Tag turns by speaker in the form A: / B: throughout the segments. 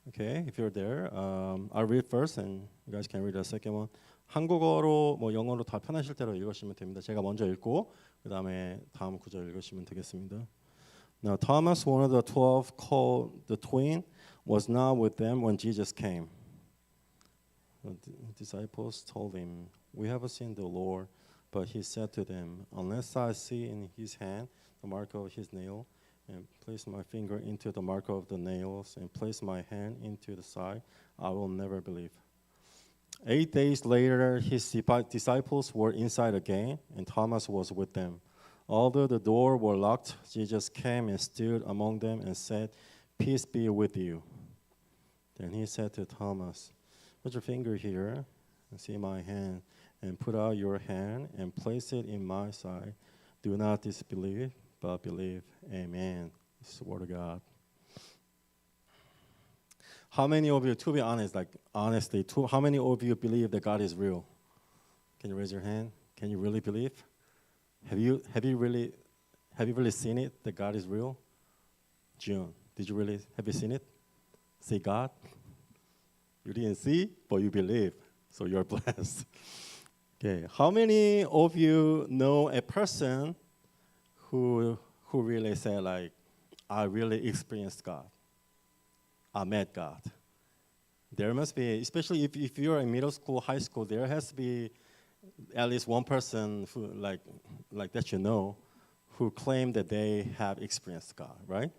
A: Okay, if you're there, I'll read first, and you guys can read the second one. 한국어로 뭐 영어로 다 편하실 대로 읽으시면 됩니다. 제가 먼저 읽고 그 다음에 다음 구절 읽으시면 되겠습니다. Now Thomas, one of the 12, called the twin, was not with them when Jesus came. The disciples told him, "We have seen the Lord." But he said to them, "Unless I see in his hand the mark of his nail, and place my finger into the mark of the nails, and place my hand into the side, I will never believe." 8 days later, his disciples were inside again, and Thomas was with them. Although the door were locked, Jesus came and stood among them and said, "Peace be with you." Then he said to Thomas, "Put your finger here and see my hand, and put out your hand and place it in my side. Do not disbelieve, but believe." Amen. This is the word of God. How many of you, to be honest, honestly, how many of you believe that God is real? Can you raise your hand? Can you really believe? Have you really seen it that God is real? June, have you seen it? See God? You didn't see, but you believe, so you're blessed. Okay, how many of you know a person who really said I really experienced God? I met God. There must be, especially if you're in middle school, high school, there has to be at least one person who like that who claim that they have experienced God, right?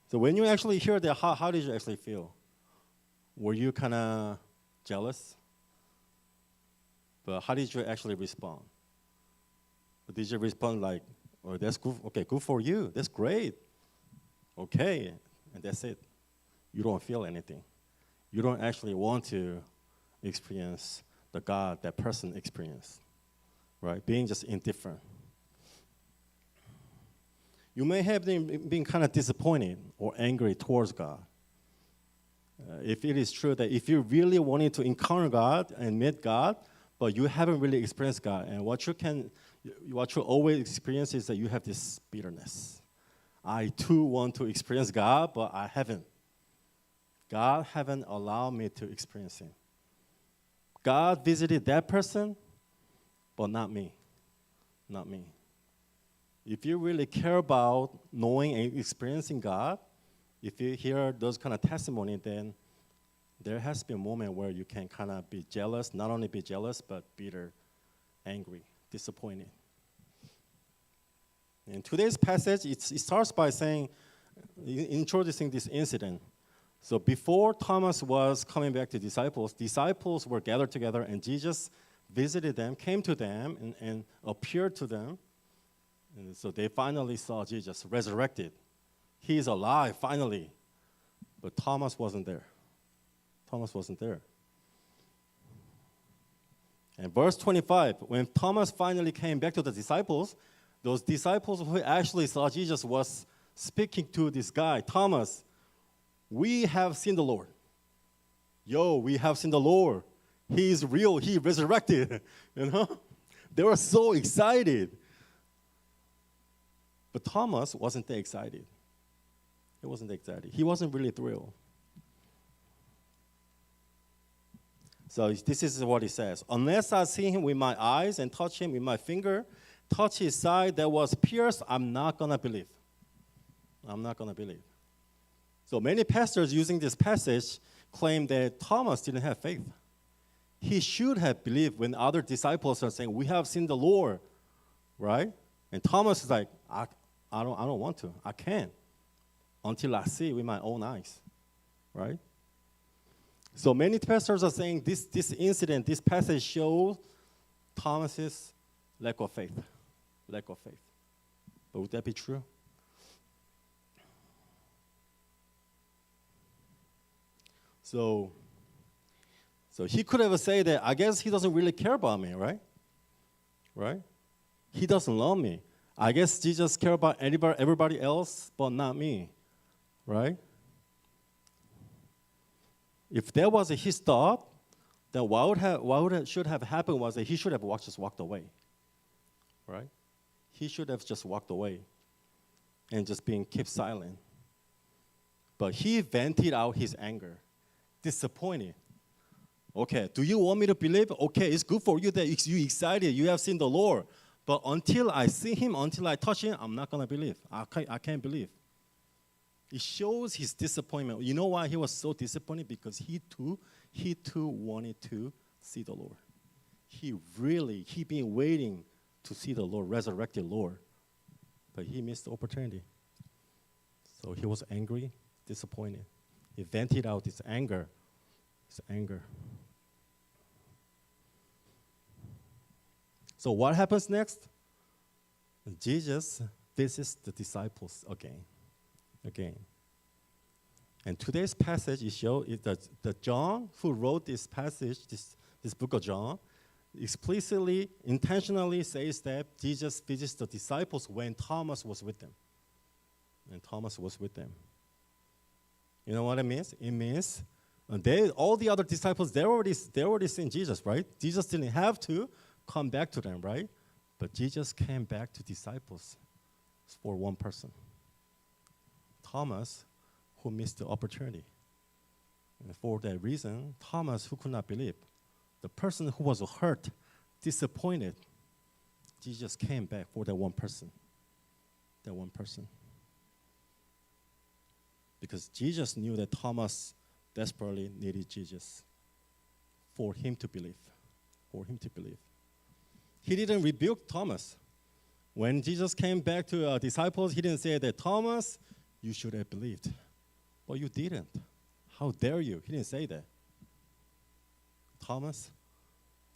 A: So when you actually hear that, how did you actually feel? Were you kind of jealous? But how did you actually respond? Did you respond like, "Oh, that's good. Okay, good for you. That's great. Okay," and that's it? You don't feel anything. You don't actually want to experience the God that person experienced, right? Being just indifferent. You may have been kind of disappointed or angry towards God. If it is true that if you really wanted to encounter God and meet God, but you haven't really experienced God, and what you always experience is that you have this bitterness. I too want to experience God, but I haven't. God haven't allowed me to experience Him. God visited that person, but not me. Not me. If you really care about knowing and experiencing God, if you hear those kind of testimony, then there has to be a moment where you can kind of be jealous, not only be jealous, but bitter, angry, disappointed. In today's passage, it starts by saying, introducing this incident. So before Thomas was coming back to disciples were gathered together, and Jesus visited them, came to them, and appeared to them. And so they finally saw Jesus resurrected. He is alive, finally. But Thomas wasn't there. Thomas wasn't there. And verse 25, when Thomas finally came back to the disciples, those disciples who actually saw Jesus was speaking to this guy, Thomas, "We have seen the Lord." We have seen the Lord. He is real. He resurrected. They were so excited. But Thomas wasn't that excited. He wasn't that excited. He wasn't really thrilled. So this is what he says. "Unless I see him with my eyes and touch him with my finger, touch his side that was pierced, I'm not going to believe." I'm not going to believe. So many pastors using this passage claim that Thomas didn't have faith. He should have believed when other disciples are saying, "We have seen the Lord," right? And Thomas is like, I don't want to. I can't until I see with my own eyes, right? So many pastors are saying this incident, this passage shows Thomas's lack of faith. Lack of faith. But would that be true? So he could have said that, "I guess he doesn't really care about me," right? Right? He doesn't love me. I guess Jesus cares about everybody else, but not me, right? If that was his thought, then what should have happened was that he should have just walked away, right? He should have just walked away and just kept silent. But he vented out his anger, disappointed. Okay, do you want me to believe? Okay, it's good for you that you excited, you have seen the Lord. But until I see him, until I touch him, I'm not going to believe. I can't believe. It shows his disappointment. You know why he was so disappointed? Because he too wanted to see the Lord. He been waiting to see the Lord, resurrected Lord. But he missed the opportunity. So he was angry, disappointed. He vented out his anger. So what happens next? Jesus visits the disciples again. And today's passage is that John, who wrote this passage, this book of John, explicitly, intentionally says that Jesus visits the disciples when Thomas was with them. You know what it means? It means all the other disciples, they already seen Jesus, right? Jesus didn't have to come back to them, right? But Jesus came back to disciples for one person. Thomas, who missed the opportunity. And for that reason, Thomas, who could not believe, the person who was hurt, disappointed, Jesus came back for that one person. Because Jesus knew that Thomas desperately needed Jesus for him to believe. He didn't rebuke Thomas. When Jesus came back to disciples, he didn't say that, Thomas, you should have believed. But you didn't. How dare you? He didn't say that. Thomas,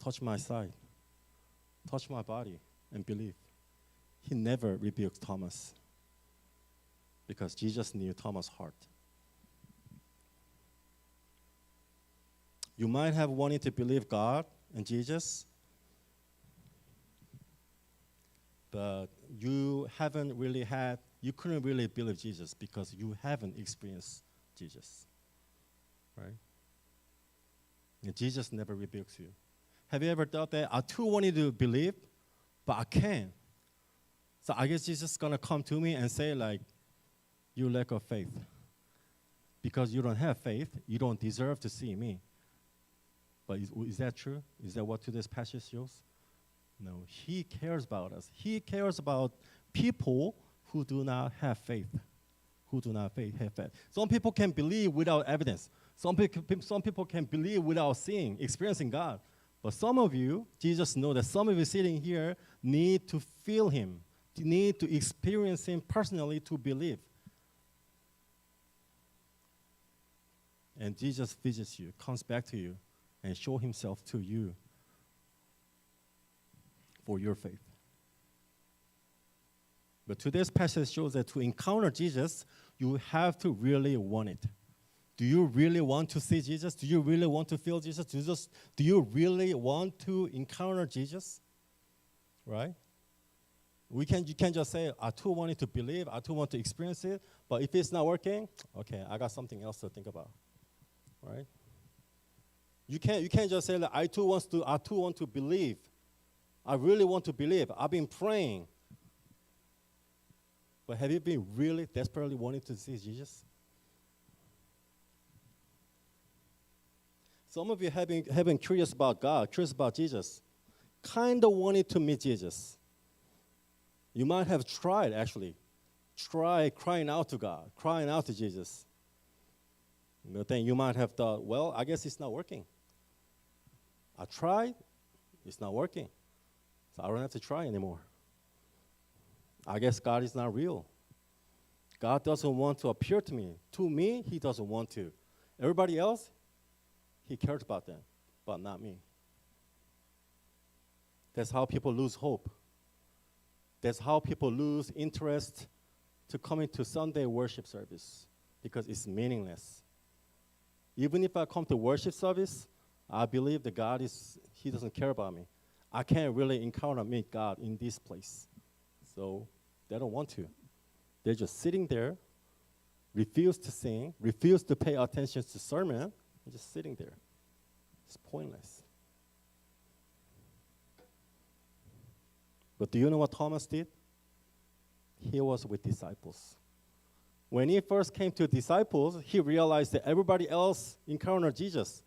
A: touch my side. Touch my body and believe. He never rebuked Thomas because Jesus knew Thomas' heart. You might have wanted to believe God and Jesus, but you couldn't really believe Jesus because you haven't experienced Jesus, right? And Jesus never rebukes you. Have you ever thought that I too wanted to believe, but I can't? So I guess Jesus is going to come to me and say, like, you lack of faith. Because you don't have faith, you don't deserve to see me. But is that true? Is that what today's passage shows? No, he cares about us. He cares about people who do not have faith. Have faith. Some people can believe without evidence. Some people can believe without seeing, experiencing God. But some of you, Jesus knows that some of you sitting here need to feel him, need to experience him personally to believe. And Jesus visits you, comes back to you, and show himself to you for your faith. But today's passage shows that to encounter Jesus, you have to really want it. Do you really want to see Jesus? Do you really want to feel Jesus? Do you really want to encounter Jesus? Right? You can't just say, I too wanted to believe, I too want to experience it, but if it's not working, okay, I got something else to think about. Right? You can't just say that I too want to believe. I really want to believe. I've been praying. But have you been really desperately wanting to see Jesus? Some of you have been curious about God, curious about Jesus, kind of wanted to meet Jesus. You might have tried crying out to God, crying out to Jesus. But then you might have thought, well, I guess it's not working. I tried, it's not working. So I don't have to try anymore. I guess God is not real. God doesn't want to appear to me. To me, he doesn't want to. Everybody else, he cares about them, but not me. That's how people lose hope. That's how people lose interest to coming to Sunday worship service because it's meaningless. Even if I come to worship service, I believe that he doesn't care about me. I can't really meet God in this place. So they don't want to. They're just sitting there, refuse to sing, refuse to pay attention to sermon, and just sitting there. It's pointless. But do you know what Thomas did? He was with disciples. When he first came to disciples, he realized that everybody else encountered Jesus,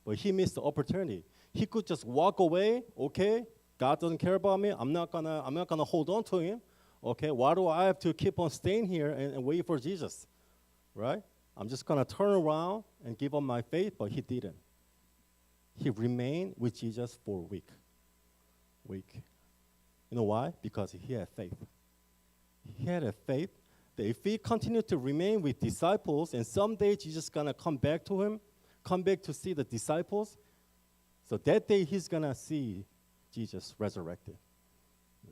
A: but he missed the opportunity. He could just walk away. Okay, God doesn't care about me. I'm not gonna hold on to him. Okay, why do I have to keep on staying here and wait for Jesus? Right? I'm just gonna turn around and give up my faith, but he didn't. He remained with Jesus for a week. You know why? Because he had faith. He had a faith that if he continued to remain with disciples, and someday Jesus is gonna come back to him, come back to see the disciples. So that day he's gonna see Jesus resurrected.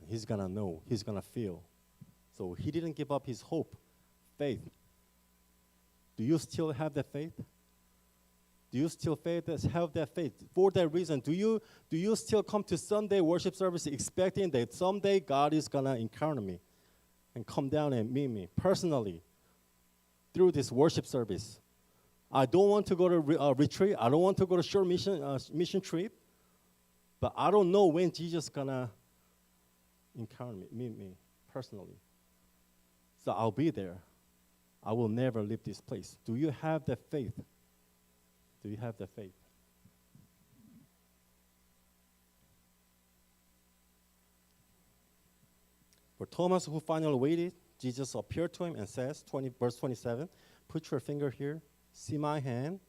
A: He's gonna know, he's gonna feel. So he didn't give up his hope, faith. Do you still have that faith? Do you still have that faith? For that reason, do you still come to Sunday worship service expecting that someday God is gonna encounter me and come down and meet me personally through this worship service? I don't want to go to retreat. I don't want to go to short mission trip. But I don't know when Jesus is gonna encounter me, meet me personally. So I'll be there. I will never leave this place. Do you have that faith? Do you have that faith? For Thomas, who finally waited, Jesus appeared to him and says, verse 27, "Put your finger here, see my hand,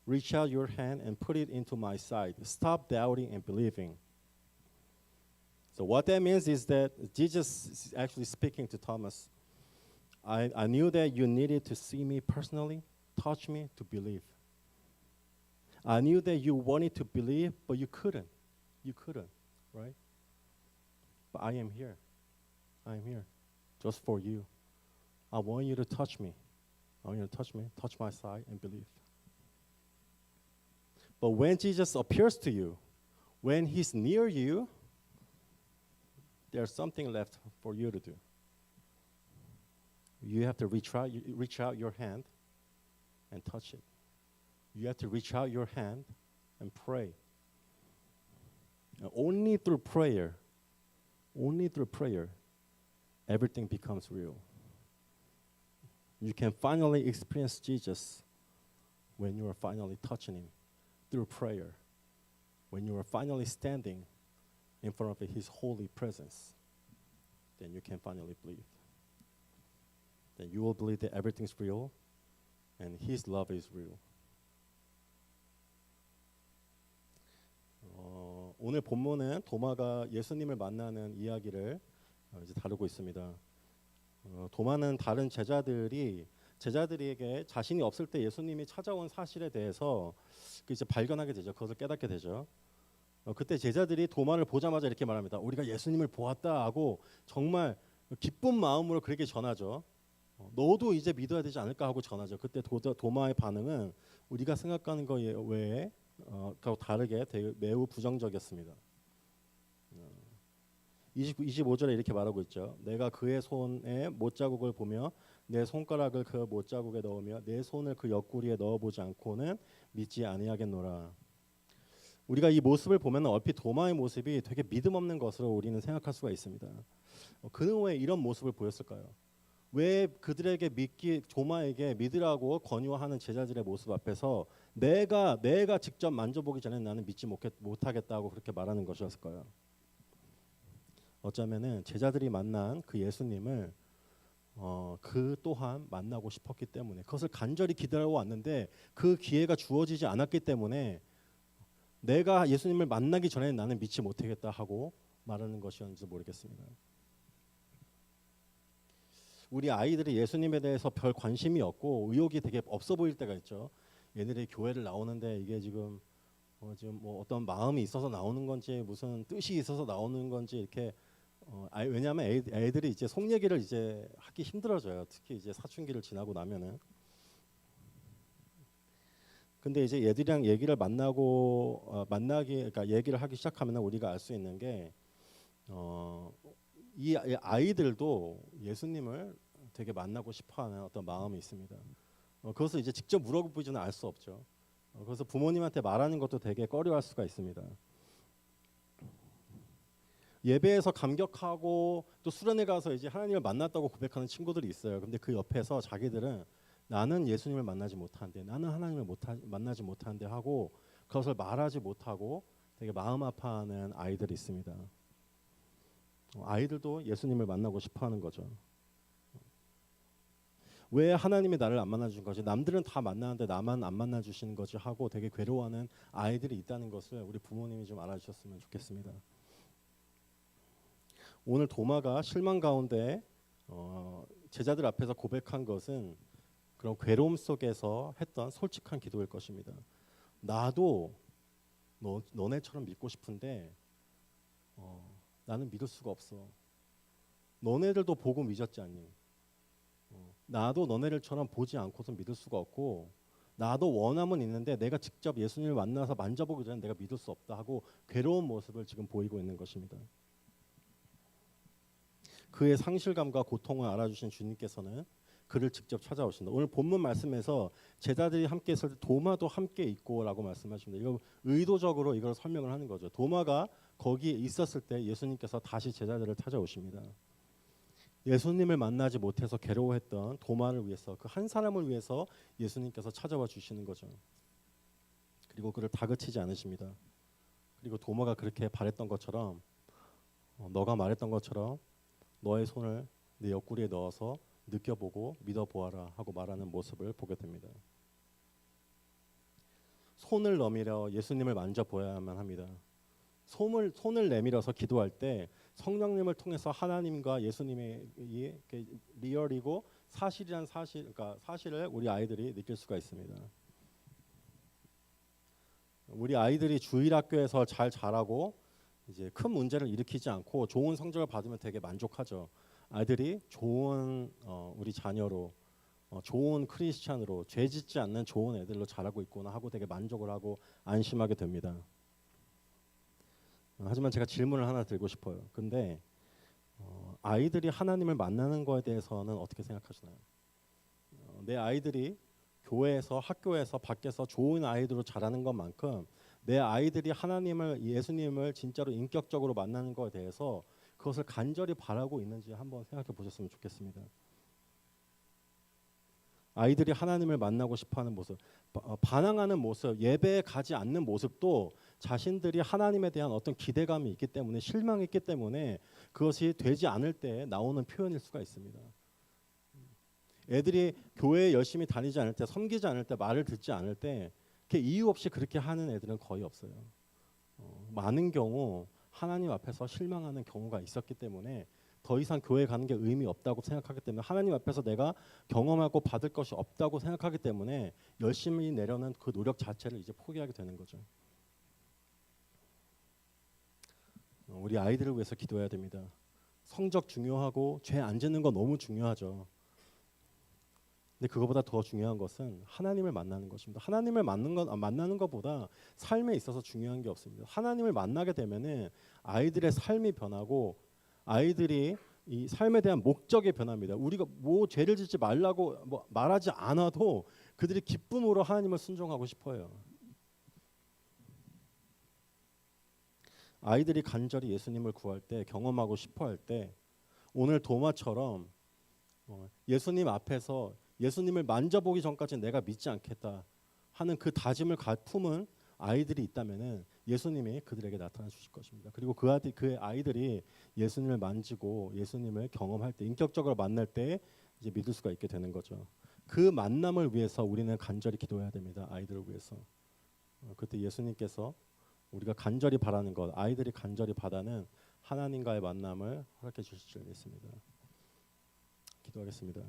A: reach out your hand and put it into my side. Stop doubting and believing." So what that means is that Jesus is actually speaking to Thomas. I knew that you needed to see me personally, touch me to believe. I knew that you wanted to believe, but you couldn't. You couldn't, right? But I am here. I am here just for you. I want you to touch me. I want you to touch me, touch my side and believe. But when Jesus appears to you, when he's near you, there's something left for you to do. You have to reach out your hand and touch it. You have to reach out your hand and pray. And only through prayer, everything becomes real. You can finally experience Jesus when you are finally touching him through prayer, when you are finally standing in front of his holy presence. Then you can finally believe. Then you will believe that everything's real and his love is real. 오늘 본문은 도마가 예수님을 만나는 이야기를 이제 다루고 있습니다. 도마는 다른 제자들에게 자신이 없을 때 예수님이 찾아온 사실에 대해서 이제 발견하게 되죠. 그것을 깨닫게 되죠. 그때 제자들이 도마를 보자마자 이렇게 말합니다. 우리가 예수님을 보았다 하고 정말 기쁜 마음으로 그렇게 전하죠. 너도 이제 믿어야 되지 않을까 하고 전하죠. 그때 도마의 반응은 우리가 생각하는 것 외에 다르게 되게 매우 부정적이었습니다. 25절에 이렇게 말하고 있죠. 내가 그의 손에 못자국을 보며 내 손가락을 그 못자국에 넣으며 내 손을 그 옆구리에 넣어보지 않고는 믿지 아니하겠노라. 우리가 이 모습을 보면 얼핏 도마의 모습이 되게 믿음 없는 것으로 우리는 생각할 수가 있습니다. 그는 왜 이런 모습을 보였을까요? 왜 그들에게 도마에게 믿으라고 권유하는 제자들의 모습 앞에서 내가 직접 만져보기 전에 나는 믿지 못하겠다고 그렇게 말하는 것이었을까요? 어쩌면은 제자들이 만난 그 예수님을 그 또한 만나고 싶었기 때문에 그것을 간절히 기다려 왔는데 그 기회가 주어지지 않았기 때문에 내가 예수님을 만나기 전에 나는 믿지 못하겠다 하고 말하는 것이었는지 모르겠습니다. 우리 아이들이 예수님에 대해서 별 관심이 없고 의욕이 되게 없어 보일 때가 있죠. 얘네들이 교회를 나오는데 이게 지금 뭐 어떤 마음이 있어서 나오는 건지 무슨 뜻이 있어서 나오는 건지 이렇게 왜냐하면 애들이 이제 속 얘기를 이제 하기 힘들어져요. 특히 이제 사춘기를 지나고 나면은. 근데 이제 얘들이랑 얘기를 그러니까 얘기를 하기 시작하면 우리가 알 수 있는 게 이 아이들도 예수님을 되게 만나고 싶어하는 어떤 마음이 있습니다. 그것을 이제 직접 물어보지는 알 수 없죠. 그래서 부모님한테 말하는 것도 되게 꺼려할 수가 있습니다. 예배에서 감격하고 또 수련회 가서 이제 하나님을 만났다고 고백하는 친구들이 있어요. 근데 그 옆에서 자기들은 나는 예수님을 만나지 못하는데, 나는 하나님을 만나지 못하는데 하고 그것을 말하지 못하고 되게 마음 아파하는 아이들이 있습니다. 아이들도 예수님을 만나고 싶어하는 거죠. 왜 하나님이 나를 안 만나주신 거지? 남들은 다 만나는데 나만 안 만나주시는 거지? 하고 되게 괴로워하는 아이들이 있다는 것을 우리 부모님이 좀 알아주셨으면 좋겠습니다. 오늘 도마가 실망 가운데 제자들 앞에서 고백한 것은 그런 괴로움 속에서 했던 솔직한 기도일 것입니다. 나도 너네처럼 믿고 싶은데 나는 믿을 수가 없어. 너네들도 보고 믿었지 않니? 나도 너네들처럼 보지 않고서 믿을 수가 없고, 나도 원함은 있는데 내가 직접 예수님을 만나서 만져보기 전에 내가 믿을 수 없다 하고 괴로운 모습을 지금 보이고 있는 것입니다. 그의 상실감과 고통을 알아주신 주님께서는 그를 직접 찾아오신다. 오늘 본문 말씀에서 제자들이 함께 있을 때 도마도 함께 있고라고 말씀하십니다. 이거 의도적으로 이걸 설명을 하는 거죠. 도마가 거기에 있었을 때 예수님께서 다시 제자들을 찾아오십니다. 예수님을 만나지 못해서 괴로워했던 도마를 위해서, 그 한 사람을 위해서 예수님께서 찾아와 주시는 거죠. 그리고 그를 다그치지 않으십니다. 그리고 도마가 그렇게 바랬던 것처럼, 너가 말했던 것처럼 너의 손을 내 옆구리에 넣어서 느껴보고 믿어보아라 하고 말하는 모습을 보게 됩니다. 손을 내밀어 예수님을 만져보아야만 합니다. 손을 내밀어서 기도할 때 성령님을 통해서 하나님과 예수님의 리얼이고 사실이란 그러니까 사실을 우리 아이들이 느낄 수가 있습니다. 우리 아이들이 주일학교에서 잘 자라고 이제 큰 문제를 일으키지 않고 좋은 성적을 받으면 되게 만족하죠. 아이들이 좋은 우리 자녀로 좋은 크리스찬으로 죄 짓지 않는 좋은 애들로 자라고 있구나 하고 되게 만족을 하고 안심하게 됩니다. 하지만 제가 질문을 하나 드리고 싶어요. 근데 아이들이 하나님을 만나는 거에 대해서는 어떻게 생각하시나요? 내 아이들이 교회에서, 학교에서, 밖에서 좋은 아이들로 자라는 것만큼 내 아이들이 하나님을, 예수님을 진짜로 인격적으로 만나는 것에 대해서 그것을 간절히 바라고 있는지 한번 생각해 보셨으면 좋겠습니다. 아이들이 하나님을 만나고 싶어하는 모습, 반항하는 모습, 예배에 가지 않는 모습도 자신들이 하나님에 대한 어떤 기대감이 있기 때문에, 실망이 있기 때문에 그것이 되지 않을 때 나오는 표현일 수가 있습니다. 애들이 교회에 열심히 다니지 않을 때, 섬기지 않을 때, 말을 듣지 않을 때 이유 없이 그렇게 하는 애들은 거의 없어요. 많은 경우 하나님 앞에서 실망하는 경우가 있었기 때문에 더 이상 교회 가는 게 의미 없다고 생각하기 때문에, 하나님 앞에서 내가 경험하고 받을 것이 없다고 생각하기 때문에 열심히 내려는 그 노력 자체를 이제 포기하게 되는 거죠. 우리 아이들을 위해서 기도해야 됩니다. 성적 중요하고 죄 안 짓는 거 너무 중요하죠. 근데 그거보다 더 중요한 것은 하나님을 만나는 것입니다. 하나님을 만나는 것보다 삶에 있어서 중요한 게 없습니다. 하나님을 만나게 되면은 아이들의 삶이 변하고 아이들이 이 삶에 대한 목적이 변합니다. 우리가 뭐 죄를 짓지 말라고 말하지 않아도 그들이 기쁨으로 하나님을 순종하고 싶어요. 아이들이 간절히 예수님을 구할 때, 경험하고 싶어할 때, 오늘 도마처럼 예수님 앞에서 예수님을 만져보기 전까지 내가 믿지 않겠다 하는 그 다짐을 품은 아이들이 있다면은 예수님이 그들에게 나타나 주실 것입니다. 그리고 그 아이들이 예수님을 만지고 예수님을 경험할 때, 인격적으로 만날 때 이제 믿을 수가 있게 되는 거죠. 그 만남을 위해서 우리는 간절히 기도해야 됩니다. 아이들을 위해서. 그때 예수님께서 우리가 간절히 바라는 것, 아이들이 간절히 바라는 하나님과의 만남을 허락해 주실 줄 믿습니다. 기도하겠습니다.